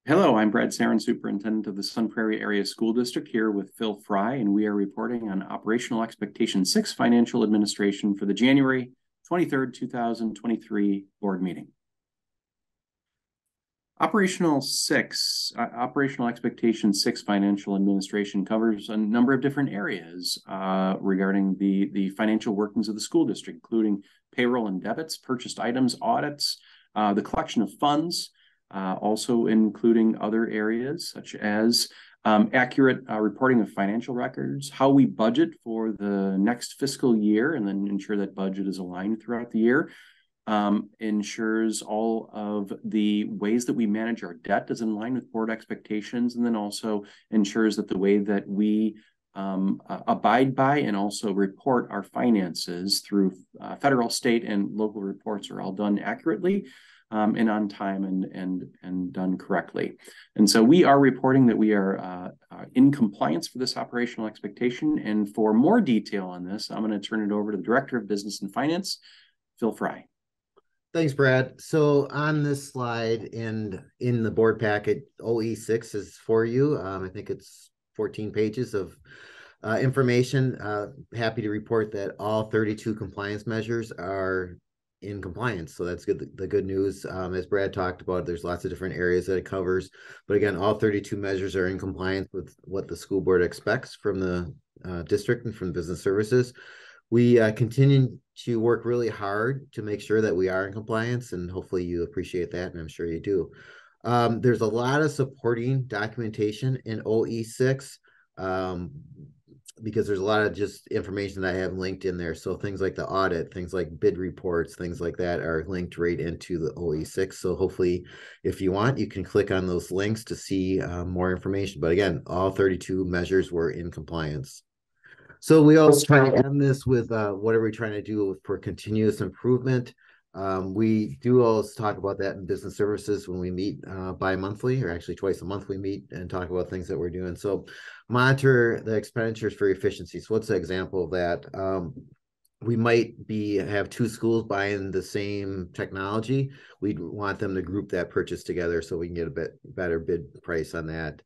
Hello, I'm Brad Sarin, Superintendent of the Sun Prairie Area School District, here with Phil Fry, and we are reporting on Operational Expectation 6 Financial Administration for the January 23rd, 2023 board meeting. Operational Expectation 6 Financial Administration covers a number of different areas regarding the financial workings of the school district, including payroll and debits, purchased items, audits, the collection of funds, also including other areas such as accurate reporting of financial records, how we budget for the next fiscal year, and then ensure that budget is aligned throughout the year. Ensures all of the ways that we manage our debt is in line with board expectations, and then also ensures that the way that we abide by and also report our finances through federal, state, and local reports are all done accurately and on time and done correctly. And so we are reporting that we are in compliance for this operational expectation. And for more detail on this, I'm going to turn it over to the Director of Business and Finance, Phil Fry. Thanks, Brad. So on this slide and in the board packet, OE6 is for you. I think it's 14 pages of information. Happy to report that all 32 compliance measures are in compliance. So that's good. The good news, as Brad talked about, there's lots of different areas that it covers. But again, all 32 measures are in compliance with what the school board expects from the district and from business services. We continue to work really hard to make sure that we are in compliance, and hopefully you appreciate that, and I'm sure you do. There's a lot of supporting documentation in OE6 because there's a lot of just information that I have linked in there. So things like the audit, things like bid reports, things like that are linked right into the OE6. So hopefully, if you want, you can click on those links to see more information. But again, all 32 measures were in compliance. So we always try to end this with what are we trying to do for continuous improvement. We do always talk about that in business services when we meet bi-monthly, or actually twice a month we meet and talk about things that we're doing. So monitor the expenditures for efficiency. So what's the example of that? We might have two schools buying the same technology. We'd want them to group that purchase together so we can get a bit better bid price on that.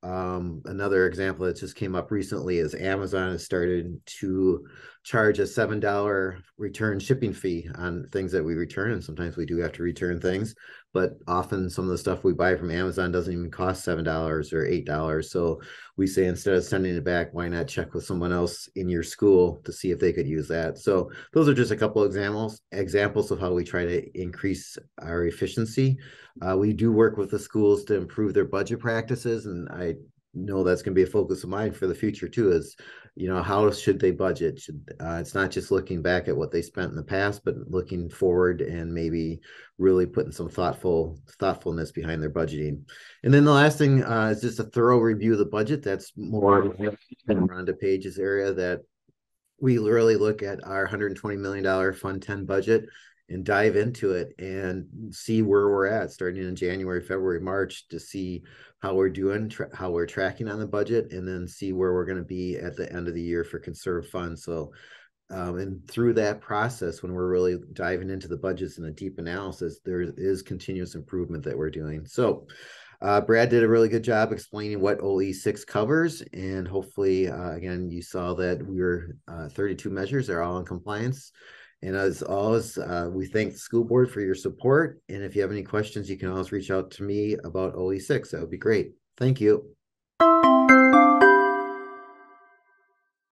Another example that just came up recently is Amazon has started to charge a $7 return shipping fee on things that we return. And sometimes we do have to return things, but often some of the stuff we buy from Amazon doesn't even cost $7 or $8. So we say, instead of sending it back, why not check with someone else in your school to see if they could use that? So those are just a couple of examples of how we try to increase our efficiency. We do work with the schools to improve their budget practices, and I know that's going to be a focus of mine for the future too, is, how should they budget? It's not just looking back at what they spent in the past, but looking forward and maybe really putting some thoughtfulness behind their budgeting. And then the last thing is just a thorough review of the budget. That's more Rhonda Page's area, that we really look at our $120 million Fund 10 budget and dive into it and see where we're at starting in January, February, March, to see how we're doing, how we're tracking on the budget, and then see where we're going to be at the end of the year for conserved funds. So, and through that process, when we're really diving into the budgets and a deep analysis, there is continuous improvement that we're doing. So Brad did a really good job explaining what OE6 covers, and hopefully, again, you saw that 32 measures are all in compliance. And as always, we thank the school board for your support. And if you have any questions, you can always reach out to me about OE6. That would be great. Thank you.